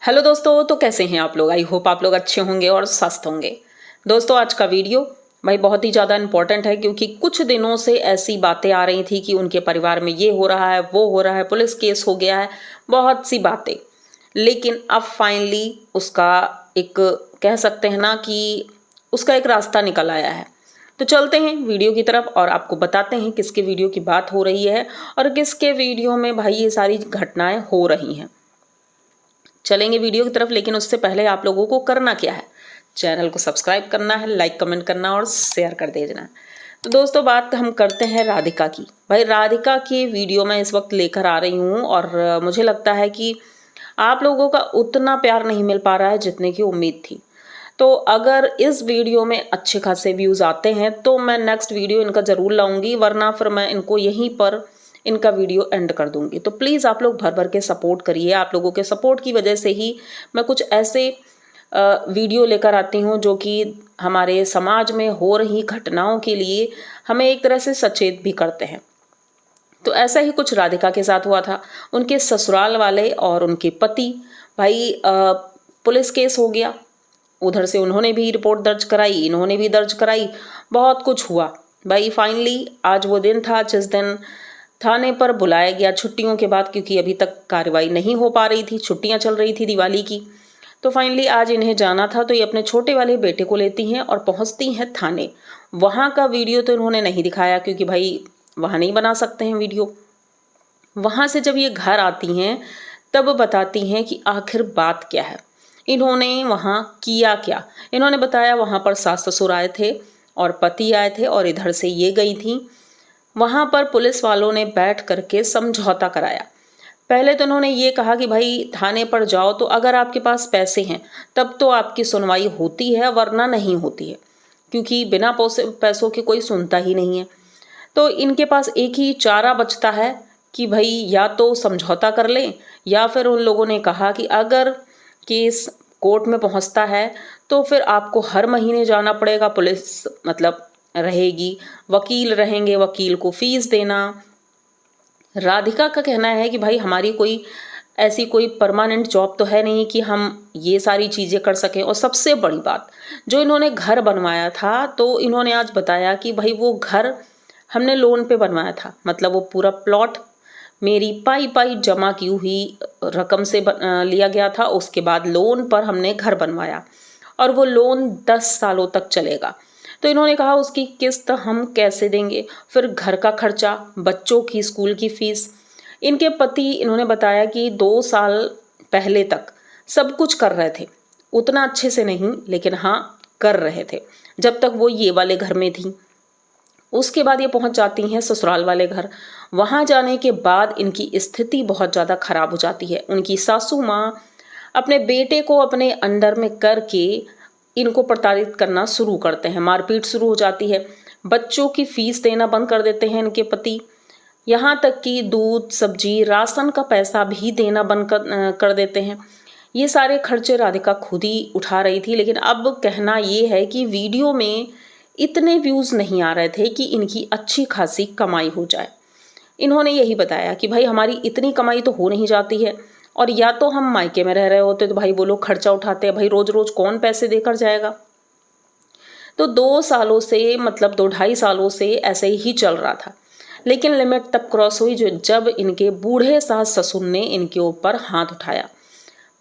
Hello दोस्तों, तो कैसे हैं आप लोग। आई होप आप लोग अच्छे होंगे और स्वस्थ होंगे। दोस्तों, आज का वीडियो भाई बहुत ही ज़्यादा इम्पोर्टेंट है, क्योंकि कुछ दिनों से ऐसी बातें आ रही थी कि उनके परिवार में ये हो रहा है, वो हो रहा है, पुलिस केस हो गया है, बहुत सी बातें। लेकिन अब फाइनली उसका एक, कह सकते हैं ना कि उसका एक रास्ता निकल आया है। तो चलते हैं वीडियो की तरफ और आपको बताते हैं किसके वीडियो की बात हो रही है और किसके वीडियो में भाई ये सारी घटनाएं हो रही हैं। चलेंगे वीडियो की तरफ, लेकिन उससे पहले आप लोगों को करना क्या है, चैनल को सब्सक्राइब करना है, लाइक कमेंट करना और शेयर कर देना है। तो दोस्तों, बात हम करते हैं राधिका की। भाई राधिका की वीडियो मैं इस वक्त लेकर आ रही हूँ और मुझे लगता है कि आप लोगों का उतना प्यार नहीं मिल पा रहा है जितने की उम्मीद थी। तो अगर इस वीडियो में अच्छे खासे व्यूज़ आते हैं तो मैं नेक्स्ट वीडियो इनका ज़रूर लाऊंगी, वरना फिर मैं इनको यहीं पर इनका वीडियो एंड कर दूंगी। तो प्लीज़ आप लोग भर भर के सपोर्ट करिए। आप लोगों के सपोर्ट की वजह से ही मैं कुछ ऐसे वीडियो लेकर आती हूँ जो कि हमारे समाज में हो रही घटनाओं के लिए हमें एक तरह से सचेत भी करते हैं। तो ऐसा ही कुछ राधिका के साथ हुआ था। उनके ससुराल वाले और उनके पति, भाई पुलिस केस हो गया, उधर से उन्होंने भी रिपोर्ट दर्ज कराई, इन्होंने भी दर्ज कराई, बहुत कुछ हुआ। भाई फाइनली आज वो दिन था जिस दिन थाने पर बुलाया गया छुट्टियों के बाद, क्योंकि अभी तक कार्रवाई नहीं हो पा रही थी, छुट्टियां चल रही थी दिवाली की। तो फाइनली आज इन्हें जाना था, तो ये अपने छोटे वाले बेटे को लेती हैं और पहुंचती हैं थाने। वहां का वीडियो तो इन्होंने नहीं दिखाया, क्योंकि भाई वहां नहीं बना सकते हैं वीडियो। वहां से जब ये घर आती हैं तब बताती हैं कि आखिर बात क्या है, इन्होंने वहां किया क्या। इन्होंने बताया वहां पर सास ससुर आए थे और पति आए थे और इधर से ये गई थी। वहां पर पुलिस वालों ने बैठ करके समझौता कराया। पहले तो उन्होंने ये कहा कि भाई थाने पर जाओ, तो अगर आपके पास पैसे हैं तब तो आपकी सुनवाई होती है, वरना नहीं होती है, क्योंकि बिना पैसों के कोई सुनता ही नहीं है। तो इनके पास एक ही चारा बचता है कि भाई या तो समझौता कर लें, या फिर उन लोगों ने कहा कि अगर केस कोर्ट में पहुंचता है तो फिर आपको हर महीने जाना पड़ेगा, पुलिस मतलब रहेगी, वकील रहेंगे, वकील को फीस देना। राधिका का कहना है कि भाई हमारी कोई ऐसी कोई परमानेंट जॉब तो है नहीं कि हम ये सारी चीज़ें कर सकें। और सबसे बड़ी बात, जो इन्होंने घर बनवाया था, तो इन्होंने आज बताया कि भाई वो घर हमने लोन पे बनवाया था, मतलब वो पूरा प्लॉट मेरी पाई पाई जमा की हुई रकम से लिया गया था। उसके बाद लोन पर हमने घर बनवाया और वो लोन 10 सालों तक चलेगा। तो इन्होंने कहा उसकी किस्त हम कैसे देंगे, फिर घर का खर्चा, बच्चों की स्कूल की फीस। इनके पति, इन्होंने बताया कि 2 साल पहले तक सब कुछ कर रहे थे, उतना अच्छे से नहीं, लेकिन हाँ कर रहे थे, जब तक वो ये वाले घर में थी। उसके बाद ये पहुंच जाती हैं ससुराल वाले घर। वहां जाने के बाद इनकी स्थिति बहुत ज़्यादा खराब हो जाती है। उनकी सासू माँ अपने बेटे को अपने अंडर में करके इनको प्रताड़ित करना शुरू करते हैं, मारपीट शुरू हो जाती है। बच्चों की फीस देना बंद कर देते हैं इनके पति, यहाँ तक कि दूध सब्जी राशन का पैसा भी देना बंद कर देते हैं। ये सारे खर्चे राधिका खुद ही उठा रही थी, लेकिन अब कहना ये है कि वीडियो में इतने व्यूज़ नहीं आ रहे थे कि इनकी अच्छी खासी कमाई हो जाए। इन्होंने यही बताया कि भाई हमारी इतनी कमाई तो हो नहीं जाती है, और या तो हम मायके में रह रहे होते तो भाई वो लोग खर्चा उठाते हैं, भाई रोज रोज कौन पैसे देकर जाएगा। तो 2 सालों से, मतलब 2 ढाई सालों से ऐसे ही चल रहा था। लेकिन लिमिट तब क्रॉस हुई जब इनके बूढ़े सास ससुर ने इनके ऊपर हाथ उठाया,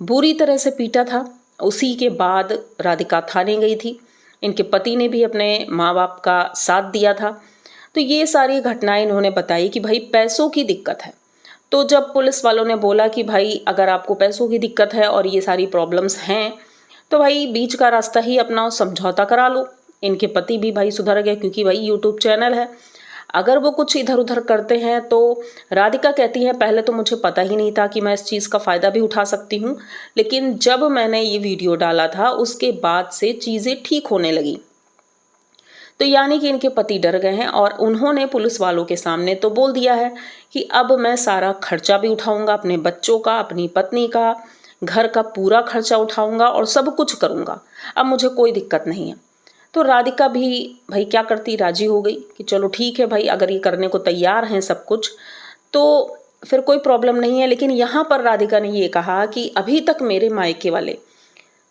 बुरी तरह से पीटा था। उसी के बाद राधिका थाने गई थी। इनके पति ने भी अपने माँ बाप का साथ दिया था। तो ये सारी घटनाएं इन्होंने बताई कि भाई पैसों की दिक्कत है। तो जब पुलिस वालों ने बोला कि भाई अगर आपको पैसों की दिक्कत है और ये सारी प्रॉब्लम्स हैं, तो भाई बीच का रास्ता ही अपनाओ, समझौता करा लो। इनके पति भी भाई सुधर गए, क्योंकि भाई यूट्यूब चैनल है, अगर वो कुछ इधर उधर करते हैं तो। राधिका कहती है पहले तो मुझे पता ही नहीं था कि मैं इस चीज़ का फ़ायदा भी उठा सकती हूँ, लेकिन जब मैंने ये वीडियो डाला था उसके बाद से चीज़ें ठीक होने लगी। तो यानी कि इनके पति डर गए हैं और उन्होंने पुलिस वालों के सामने तो बोल दिया है कि अब मैं सारा खर्चा भी उठाऊंगा, अपने बच्चों का, अपनी पत्नी का, घर का पूरा खर्चा उठाऊंगा और सब कुछ करूंगा, अब मुझे कोई दिक्कत नहीं है। तो राधिका भी भाई क्या करती, राजी हो गई कि चलो ठीक है भाई, अगर ये करने को तैयार हैं सब कुछ। तो फिर कोई प्रॉब्लम नहीं है। लेकिन यहाँ पर राधिका ने ये कहा कि अभी तक मेरे मायके वाले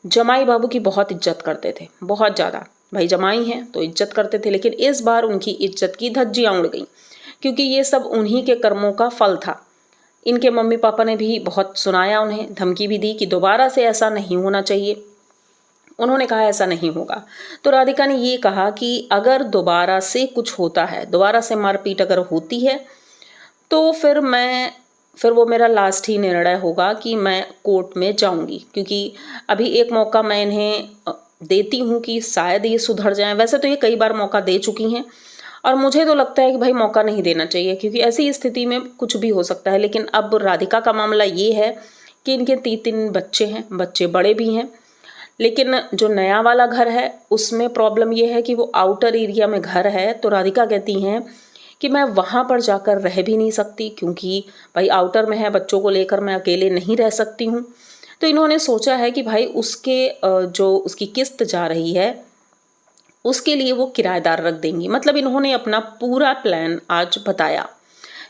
जमाई बाबू की बहुत इज्जत करते थे, बहुत ज़्यादा। भाई जमाई हैं तो इज्जत करते थे, लेकिन इस बार उनकी इज्जत की धज्जियाँ उड़ गईं, क्योंकि ये सब उन्हीं के कर्मों का फल था। इनके मम्मी पापा ने भी बहुत सुनाया, उन्हें धमकी भी दी कि दोबारा से ऐसा नहीं होना चाहिए। उन्होंने कहा ऐसा नहीं होगा। तो राधिका ने ये कहा कि अगर दोबारा से कुछ होता है, दोबारा से मारपीट अगर होती है, तो फिर वो मेरा लास्ट ही निर्णय होगा कि मैं कोर्ट में जाऊंगी, क्योंकि अभी एक मौका मैं इन्हें देती हूँ कि शायद ये सुधर जाएं। वैसे तो ये कई बार मौका दे चुकी हैं, और मुझे तो लगता है कि भाई मौका नहीं देना चाहिए, क्योंकि ऐसी स्थिति में कुछ भी हो सकता है। लेकिन अब राधिका का मामला ये है कि इनके 3 बच्चे हैं, बच्चे बड़े भी हैं। लेकिन जो नया वाला घर है उसमें प्रॉब्लम ये है कि वो आउटर एरिया में घर है। तो राधिका कहती हैं कि मैं वहाँ पर जाकर रह भी नहीं सकती, क्योंकि भाई आउटर में है, बच्चों को लेकर मैं अकेले नहीं रह सकती हूँ। तो इन्होंने सोचा है कि भाई जो उसकी किस्त जा रही है उसके लिए वो किराएदार रख देंगी। मतलब इन्होंने अपना पूरा प्लान आज बताया।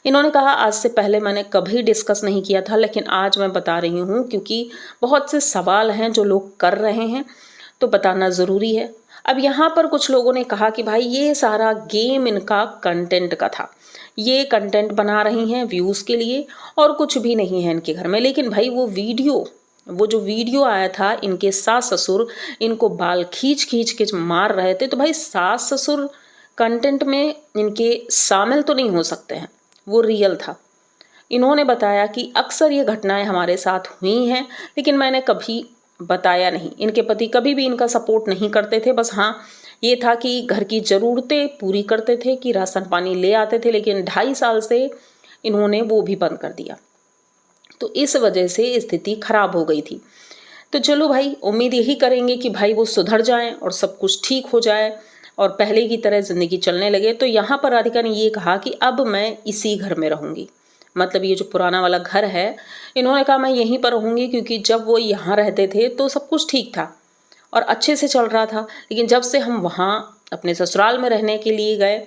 इन्होंने कहा आज से पहले मैंने कभी डिस्कस नहीं किया था, लेकिन आज मैं बता रही हूँ, क्योंकि बहुत से सवाल हैं जो लोग कर रहे हैं, तो बताना ज़रूरी है। अब यहाँ पर कुछ लोगों ने कहा कि भाई ये सारा गेम इनका कंटेंट का था, ये कंटेंट बना रही हैं व्यूज़ के लिए, और कुछ भी नहीं है इनके घर में। लेकिन भाई वो जो वीडियो आया था, इनके सास ससुर इनको बाल खींच खींच के मार रहे थे, तो भाई सास ससुर कंटेंट में इनके शामिल तो नहीं हो सकते हैं, वो रियल था। इन्होंने बताया कि अक्सर ये घटनाएं हमारे साथ हुई हैं, लेकिन मैंने कभी बताया नहीं। इनके पति कभी भी इनका सपोर्ट नहीं करते थे, बस हाँ ये था कि घर की ज़रूरतें पूरी करते थे, कि राशन पानी ले आते थे, लेकिन 2.5 साल से इन्होंने वो भी बंद कर दिया। तो इस वजह से स्थिति खराब हो गई थी। तो चलो भाई, उम्मीद यही करेंगे कि भाई वो सुधर जाएं और सब कुछ ठीक हो जाए और पहले की तरह ज़िंदगी चलने लगे। तो यहाँ पर राधिका ने ये कहा कि अब मैं इसी घर में रहूँगी, मतलब ये जो पुराना वाला घर है, इन्होंने कहा मैं यहीं पर रहूँगी, क्योंकि जब वो यहाँ रहते थे तो सब कुछ ठीक था और अच्छे से चल रहा था। लेकिन जब से हम वहाँ अपने ससुराल में रहने के लिए गए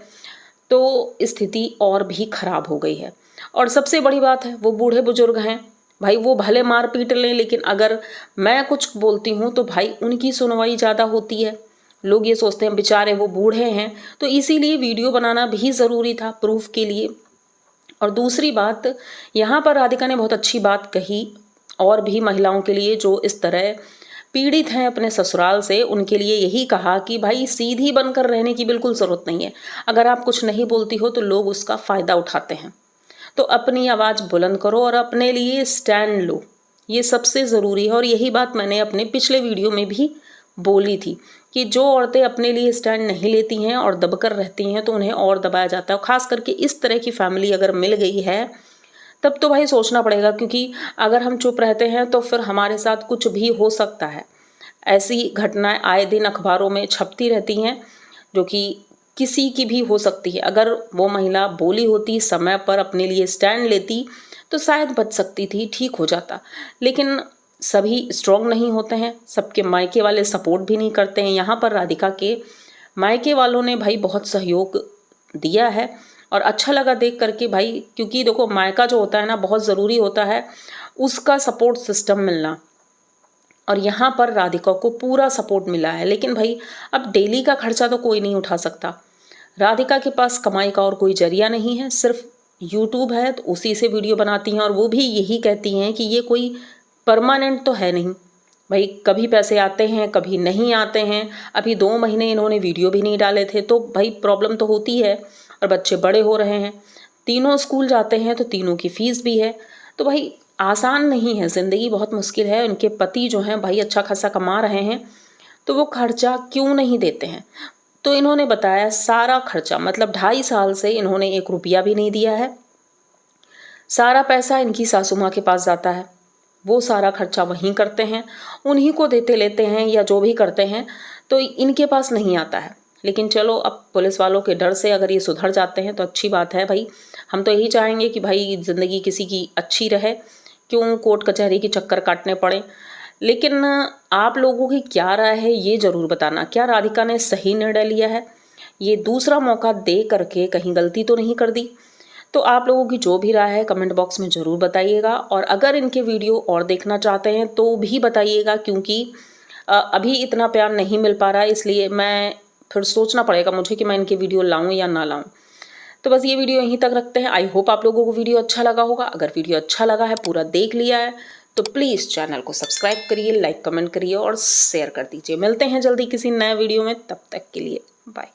तो स्थिति और भी खराब हो गई है। और सबसे बड़ी बात है, वो बूढ़े बुजुर्ग हैं भाई, वो भले मार पीट लें, लेकिन अगर मैं कुछ बोलती हूँ तो भाई उनकी सुनवाई ज़्यादा होती है। लोग ये सोचते हैं बेचारे वो बूढ़े हैं, तो इसीलिए वीडियो बनाना भी ज़रूरी था प्रूफ के लिए। और दूसरी बात, यहाँ पर राधिका ने बहुत अच्छी बात कही, और भी महिलाओं के लिए जो इस तरह पीड़ित हैं अपने ससुराल से, उनके लिए यही कहा कि भाई सीधी बनकर रहने की बिल्कुल ज़रूरत नहीं है। अगर आप कुछ नहीं बोलती हो तो लोग उसका फ़ायदा उठाते हैं, तो अपनी आवाज़ बुलंद करो और अपने लिए स्टैंड लो, ये सबसे ज़रूरी है। और यही बात मैंने अपने पिछले वीडियो में भी बोली थी कि जो औरतें अपने लिए स्टैंड नहीं लेती हैं और दबकर रहती हैं तो उन्हें और दबाया जाता है। खास करके इस तरह की फैमिली अगर मिल गई है तब तो भाई सोचना पड़ेगा, क्योंकि अगर हम चुप रहते हैं तो फिर हमारे साथ कुछ भी हो सकता है। ऐसी घटनाएं आए दिन अखबारों में छपती रहती हैं, जो कि किसी की भी हो सकती है। अगर वो महिला बोली होती, समय पर अपने लिए स्टैंड लेती, तो शायद बच सकती थी, ठीक हो जाता। लेकिन सभी स्ट्रॉन्ग नहीं होते हैं, सबके मायके वाले सपोर्ट भी नहीं करते हैं। यहाँ पर राधिका के मायके वालों ने भाई बहुत सहयोग दिया है और अच्छा लगा देख करके भाई, क्योंकि देखो मायका जो होता है ना, बहुत ज़रूरी होता है उसका सपोर्ट सिस्टम मिलना, और यहाँ पर राधिका को पूरा सपोर्ट मिला है। लेकिन भाई अब डेली का खर्चा तो कोई नहीं उठा सकता। राधिका के पास कमाई का और कोई जरिया नहीं है, सिर्फ यूट्यूब है, तो उसी से वीडियो बनाती हैं, और वो भी यही कहती हैं कि ये कोई परमानेंट तो है नहीं भाई, कभी पैसे आते हैं कभी नहीं आते हैं। अभी 2 महीने इन्होंने वीडियो भी नहीं डाले थे, तो भाई प्रॉब्लम तो होती है। और बच्चे बड़े हो रहे हैं, तीनों स्कूल जाते हैं, तो तीनों की फीस भी है। तो भाई आसान नहीं है, ज़िंदगी बहुत मुश्किल है। उनके पति जो हैं भाई अच्छा खासा कमा रहे हैं, तो वो खर्चा क्यों नहीं देते हैं। तो इन्होंने बताया सारा खर्चा, मतलब 2.5 साल से इन्होंने 1 रुपया भी नहीं दिया है। सारा पैसा इनकी सासू माँ के पास जाता है, वो सारा खर्चा वहीं करते हैं, उन्हीं को देते लेते हैं या जो भी करते हैं, तो इनके पास नहीं आता है। लेकिन चलो, अब पुलिस वालों के डर से अगर ये सुधर जाते हैं तो अच्छी बात है भाई। हम तो यही चाहेंगे कि भाई ज़िंदगी किसी की अच्छी रहे, क्यों कोर्ट कचहरी के चक्कर काटने पड़े। लेकिन आप लोगों की क्या राय है ये ज़रूर बताना। क्या राधिका ने सही निर्णय लिया है? ये दूसरा मौका दे करके कहीं गलती तो नहीं कर दी? तो आप लोगों की जो भी राय है कमेंट बॉक्स में ज़रूर बताइएगा, और अगर इनके वीडियो और देखना चाहते हैं तो भी बताइएगा, क्योंकि अभी इतना प्यार नहीं मिल पा रहा है, इसलिए मैं फिर सोचना पड़ेगा मुझे कि मैं इनके वीडियो लाऊं या ना लाऊं। तो बस ये वीडियो यहीं तक रखते हैं। आई होप आप लोगों को वीडियो अच्छा लगा होगा। अगर वीडियो अच्छा लगा है, पूरा देख लिया है, तो प्लीज़ चैनल को सब्सक्राइब करिए, लाइक कमेंट करिए और शेयर कर दीजिए। मिलते हैं जल्दी किसी नए वीडियो में, तब तक के लिए बाय।